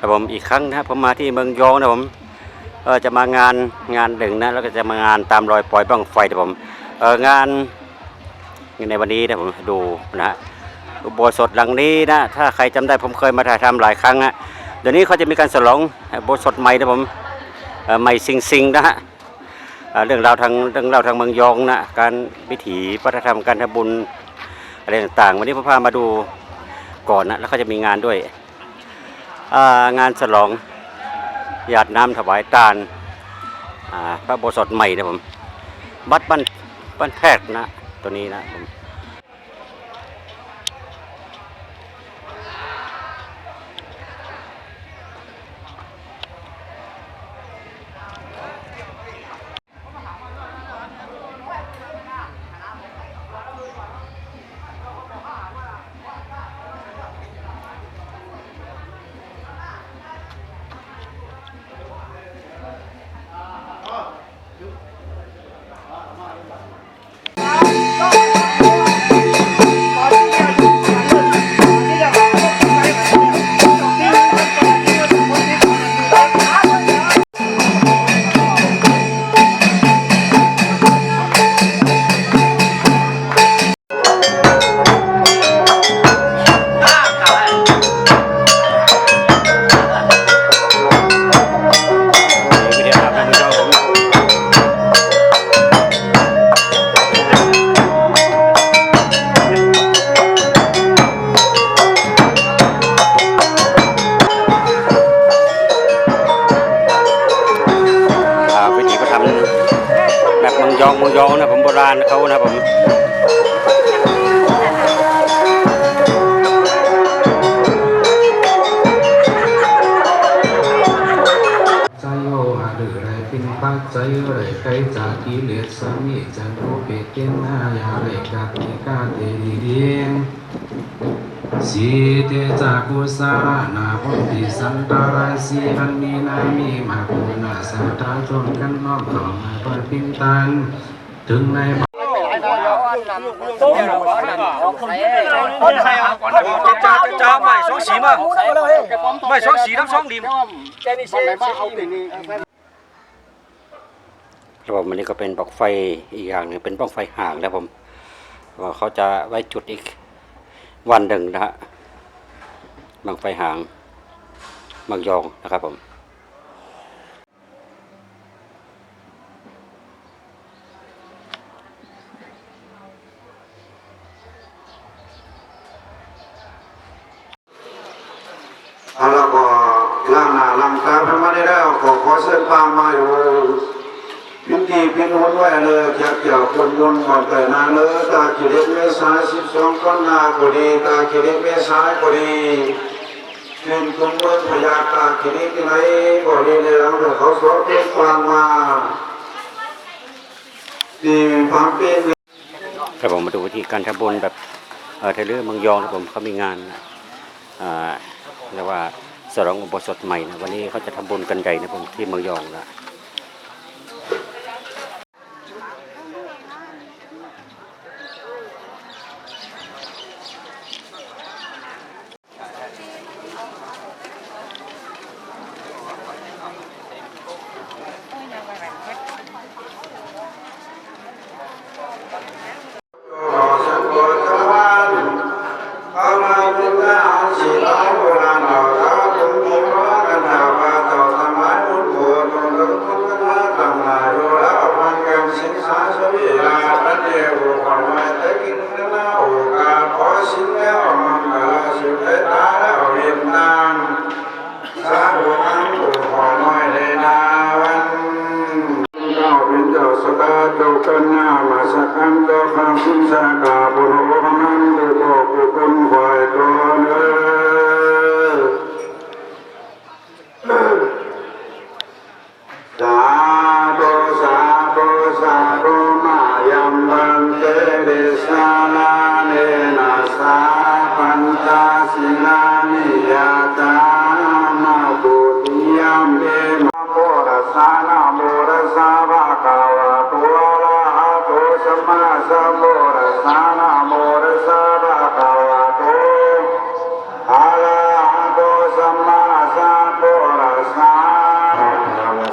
ครับผมอีกครั้งนะครับผมมาที่เมืองยองนะผมจะมางานหนึ่งนะแล้วก็จะมางานตามรอยปล่อยบั้งไฟนะผมงานในวันนี้นะผมดูนะฮะอุโบสถหลังนี้นะถ้าใครจำได้ผมเคยมาถ่ายทำหลายครั้งนะเดี๋ยวนี้เขาจะมีการฉลองอุโบสถใหม่นะผมใหม่ซิงนะฮะเรื่องราวทางเมืองยองนะการวิถีวัฒนธรรมการทำบุญอะไรต่างๆวันนี้ผมพามาดูก่อนนะแล้วเขาจะมีงานด้วยงานฉลองหยาดน้ำถวายตาลพระอุโบสถใหม่นะผมวัดบ้านแพทย์นะตัวนี้นะผมวิถีเขาทำแบบเมืองยองนะผมโบราณเขานะผมใจโยหาหรือไรเป็นปัจจัยไรใครจากกิเลสสามีจันโทเปเกนหายาไรกัดนิกาเตดีเดียงสีเตจากกุสานาพุทธิสันตาราสีอันมีนามีมาปุณาสาธาชนกันน้อมเข้ามาเปิดพิมตันถึงในจ้าไม่สองสีมาไม่สองสีทั้งสองดิม ระบบมันนี้ก็เป็นปลั๊กไฟอีกอย่างหนึ่งเป็นปลั๊กไฟห่างนะผมว่าเขาจะไว้จุดอีกวันหนึ่งนะฮะบังไฟห่างบางยองนะครับผมแล้วก็ล่างหน้าล่างตาพระมาได้แล้วขอเส้นปางมาอยู่พิมพ์พิมพ์วนไว้เลยเกี่ยวคนยนต์ก่อนแต่นาเลยตาขีดเมษาย12ก้อนนาก็ดีตาขีดเมษายก็ดีเป็นคนเมืองพญาตาขีดที่ไหนก็ดีในหลังแต่เขาสอนเส้นปางมาดีพังเป็นครับผมมาดูวิธีการทำบุญแบบเทเลอร์เมืองยองนะผมเขามีงานเรียกว่าฉลองอุโบสถใหม่นะวันนี้เขาจะทำบุญกันใหญ่นะผมที่เมืองยองนะเ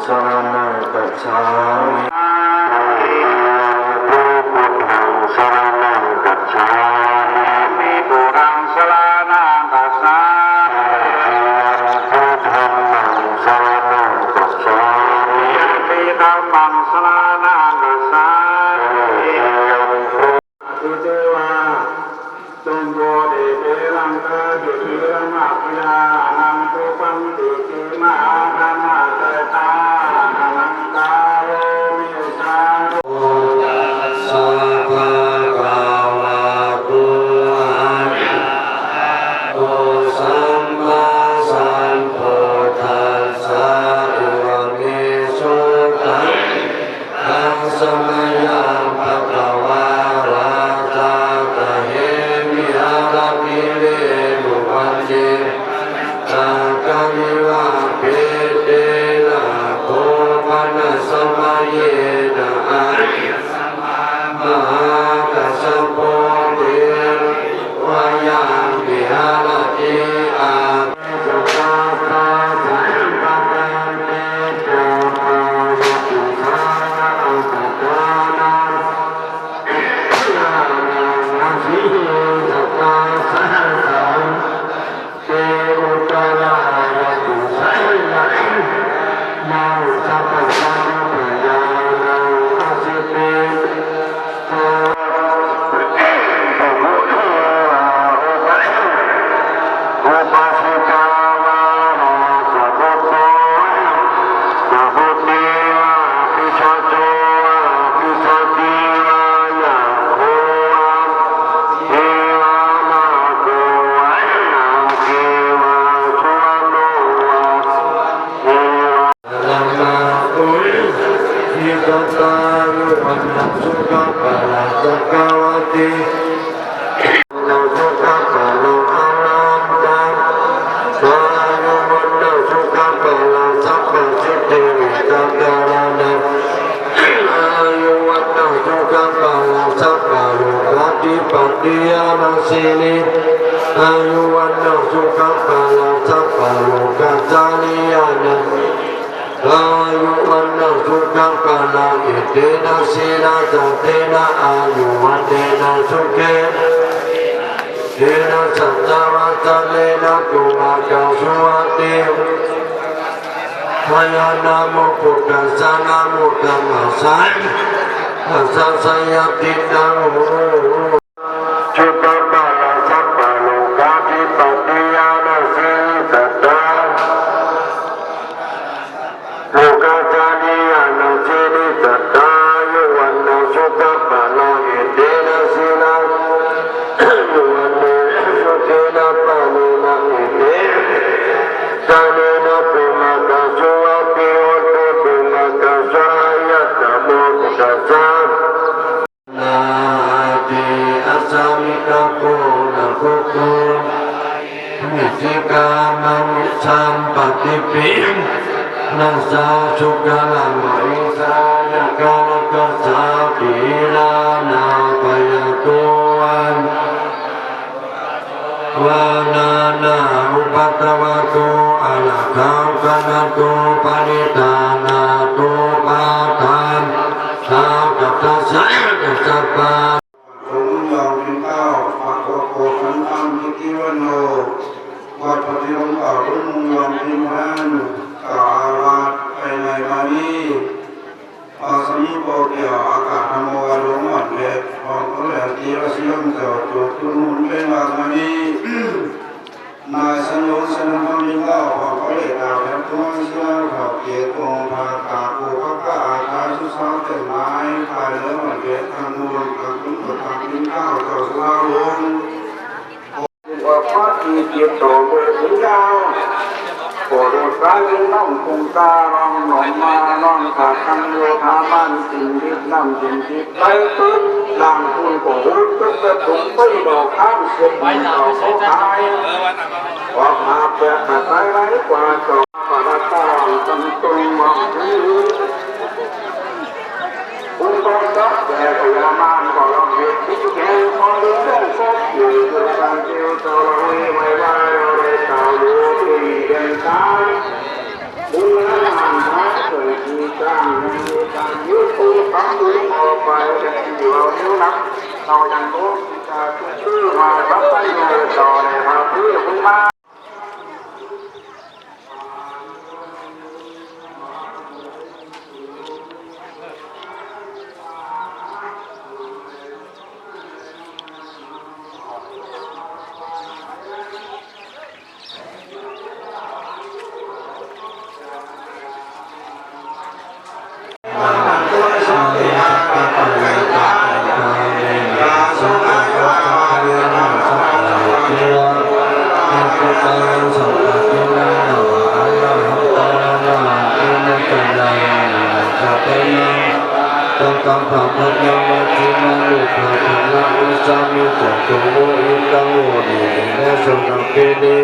สรณังกัจฉามิพุทธังสรณังกัจฉามิตุรังสรณังกัจฉามิพุทธังสรณังกัจฉามิติธัมมังสรณังกัจฉามิตุเจวะจงโยเดเปรังกะดุจรังอัปยานังตุปังติกิมานานาเตตานังกาโรมิสาโรสัพพะกาวะโตอะระหะโตสัมมาสัมพุทธัสสะอุระเมสุตังธังสมยังภะคะวะระตะกะเหมิอาระปิเลนุวันเจตากามิวะเปเตนะโคปะนะสมัยเยนะอะมหากัสสะโพธิวายังวิหารติอาสุขะตาสัมปะกันเตโตโตสุขานะอัสสะตานะนาสิสัตตาสังสังเตอุตระ นาสัพพะสัมปยานังอาสิเตโตอุปาสิกาวานาสัพพะโตสัพพุติวาปิชโตวาปิชติวายาโควาเทวานาโควานาเทวาสุวรรณวาเทวาลัมมาอุทิกตายุวันสุขะปะละสักกาวติเราสุขะปะโลอารันตังสายุวันสุขะปะละสัพพสิทธิวิสักการะนังอายุวันสุขะปะละสัพพะโลกติปัตติยานัสสิลิอายุวันสุขะปะละสัพพะโลกัจจานิยานังอายุวันนังสุขังปะลังอิเตนะสีนะจัตเตนะอายุวันเตนะสุเกเตนะสัจจวัตเลนะตุมากังสุวัติพยานามุปุตตะสานามุตตะมัสสะอัสสะสยติตังโหจุตตะละสัพพะโลกาภิปัตติยานัสสิสัตตาโลกาจานิยานัสสิริสัตตายุวันนัสุขะปะลังอิเตนะสีนะยุวันเนสุเทนะปะเนนะอิเตจาเนนะปุมากัสสวะติโอโตปุมากัสสะยัตตะโมกุตัสสะนาติอัสสมิกะโกนะโกโกมิสิกามังสัมปติปินัสสะสุขะลังมหิสายะกาลกัสสะปิลานาปยโตวันวานานาอุปัตตวะโตอะระหังกนะโตปะนิธานาโตปะทานสากัตถะสัพพะผมยอมเป็นเก้าปะโกโกขันธังนิติวโนวัดปฏิโลมเก่ารุ่งยอมเป็นพันกล่าวอาวาสภายในมานีอาสมิโปเกียวอากาศธรรมวารุมอัดเล็ดของเขาแหลมจีรศิลป์เจ้าจุดตุนุนเป็นวากมานีนายสัญญงสนามมิเล่าของเขาเล็ดดาวแหลมตัวเชื่อเขาเกียรติองค์ภากาปูพระกาอาคาสุสานเต็มไม้ภายเนื้อมันเล็ดทางมูลกับคุณประธานมิเล่าเจ้าสลาลงว่าพระที่เกียรติโตเมื่อถึงยาวโปรดสายน้องคงตาลองหนองมาน้องขาดคันโยธามันสิ่งที่นำสิ่งที่ไปตึ๊บหลังคุณโปรดก็จะถุงไปดอกข้ามสุดไปดอกเขาตายออกมาแปะตายไรกว่าจอปะตาตันตุงมองที่อุปสรรคแต่พยามานก็ลองเหตุที่แก่พอเรื่องพบอยู่ด้วยการเที่ยวตะวันไม่ไหวเลยตาลูกที่เดินตายบุญและงานพระเกิด ต้องขอบคุณยังมาที่มาลูกพาถึงละอุสามีจากตัวโมอิตังโมดีและสมกับปีนี้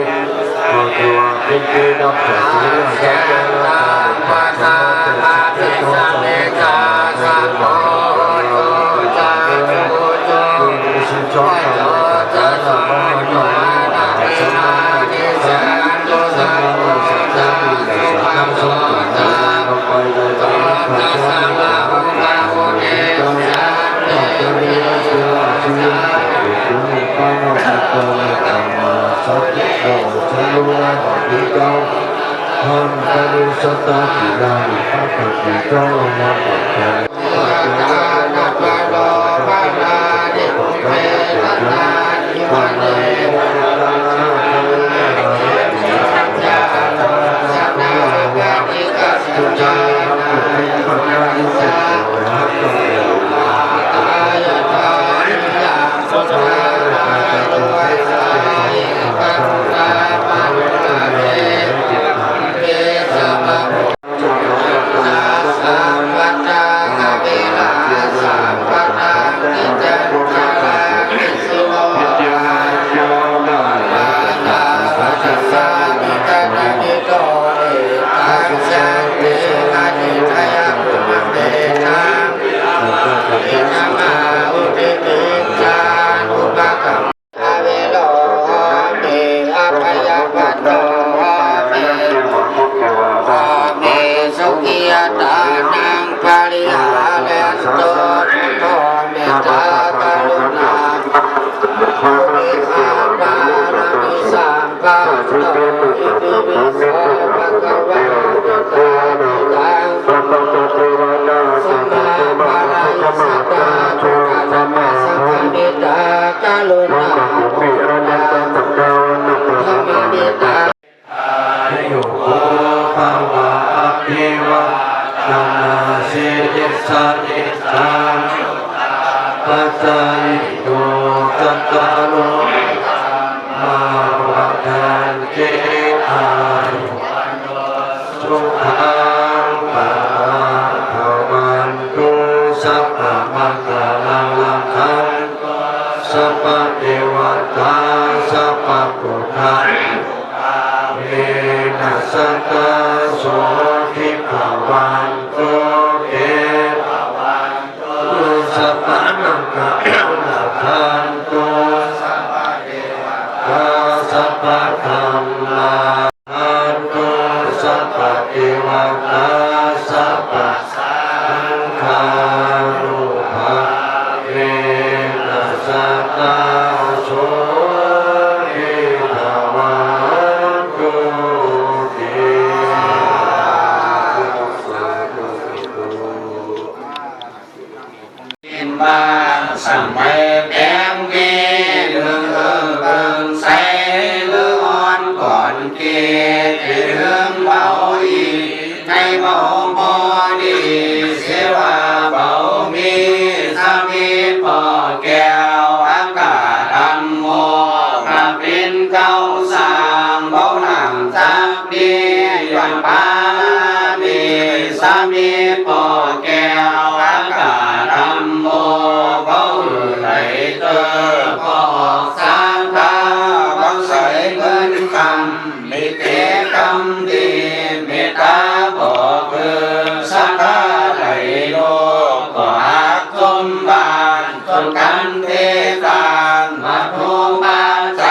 ขอตัวเป็นปีนับจากที่เราจะได้รับการสาธุเป็นสังเกาสังโฆจารุจงสิจงขอจะสมบูรณ์หน่อยสมาธิสังโฆสังโฆสังฆมิสังฆสมบูรณ์เราไปเลยจะพระสังฆท่านปริสัตตากิลานิพระปฏิโตนะปัจจัยนาปะโลภะนานิพุเมตันนานิวันเนตันนาสัจจานาสัจนาปะติกัสสุจานาปัญญาอิสระหัตถะตายะตายะสุจาระโลยสายกัตตาปะเวเรปัจจัยโยจัตตาโลมาวัฏันเจอายุสุขังปะภวันตุสัพพะมังคลังลังคังสัพพะเทวตาสัพพะพุทธะเวนัสสตาโสทิภวันตุเตสัพพะมังคลังตุสัพพะเทวตาสัพพะธรรมาตุสัพพะเทวตาสัพพะสังฆานุภาเวนัสสตาโสทิภวันตุเตมาสัมเภแก้มเกเรื่องเบิ่งใสเรื่องอ่อนก่อนเกเรื่องเบาอีในเบาพอดีเสว่าเบามีสามีพอแก้วอากาศธรรมโมมาเป็นเก้าสามเบาหนังจักดีย้อนปามีสามีพอแก้วอากาศธรรมโมไหลเตอพอสร้างตาบังใสเงินคำมีเตกรรมดีเมตตาบอกคือสัทธาไหลโลกก็หักสมบานจนกันเทศานมาทุบาใจ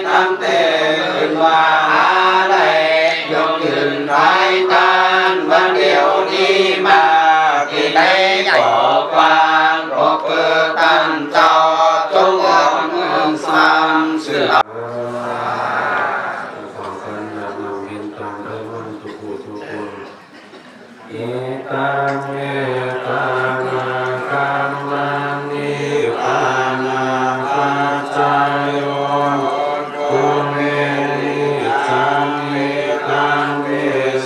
ทำเตขึ้นว่าอะไรยกยืนไทยตานวันเดียวนี้ ตังได้มันทุกผู้ทุกคนเอตังเมตังนาคัมมังนิพพานาปัจจายโยภูเรนิจังเมตังเว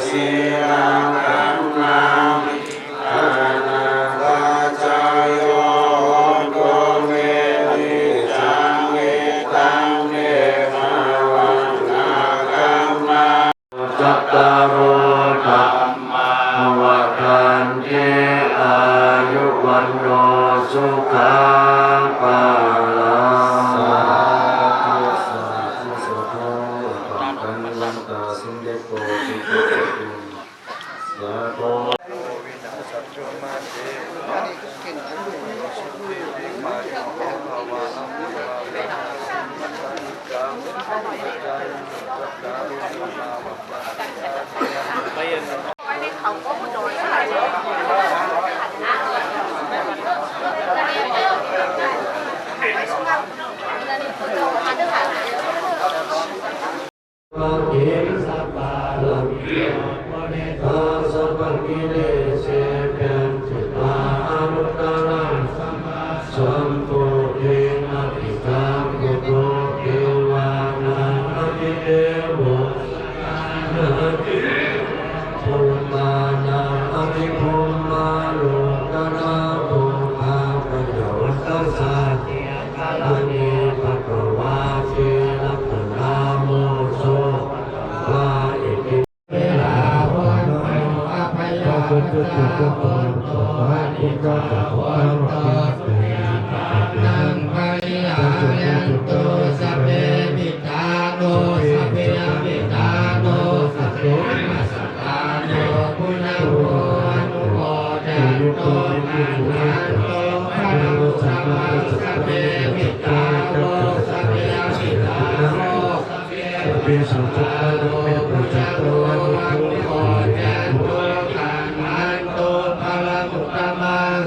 สีรังคัมมังนิพพานาปัจจายโยภูเรนิจังเมตังเวภาวังนาคัมมังจัตตารโอธรรมาวัฏันติอายุวันโนสุขังภาลังสาธุสาธุสาธุปังกันลังตาสิงเดโกจิตติตุสาธุ สัพพะลังเกียอาสัพพะกิเลสเป็นจิตาอนุตตรังสัมโพธินาภิกขาปุโตเทวานาอภิเทวะนาภิภูมานาอภิภูมาโลกนาภูภาปัญญวัตสัตอเนภะวาเทนะพนาโมโสวาอิติเวลาวันโนอภัยาตุตุตุตุวะอิโตตุวันโตนังพยายันตุสัพเพมิตาโนสัพเพอมิตาโนสัพเพมัสสตาโนปุณโภอนุโมทันโตนันโตพระโมสัมมาสัพเพมิตาโนสัพเพอมิตาโนสัพเพสัมพุทธโนปุจจโตอนุโมทันโตขันธ์โตพระมุตตมัง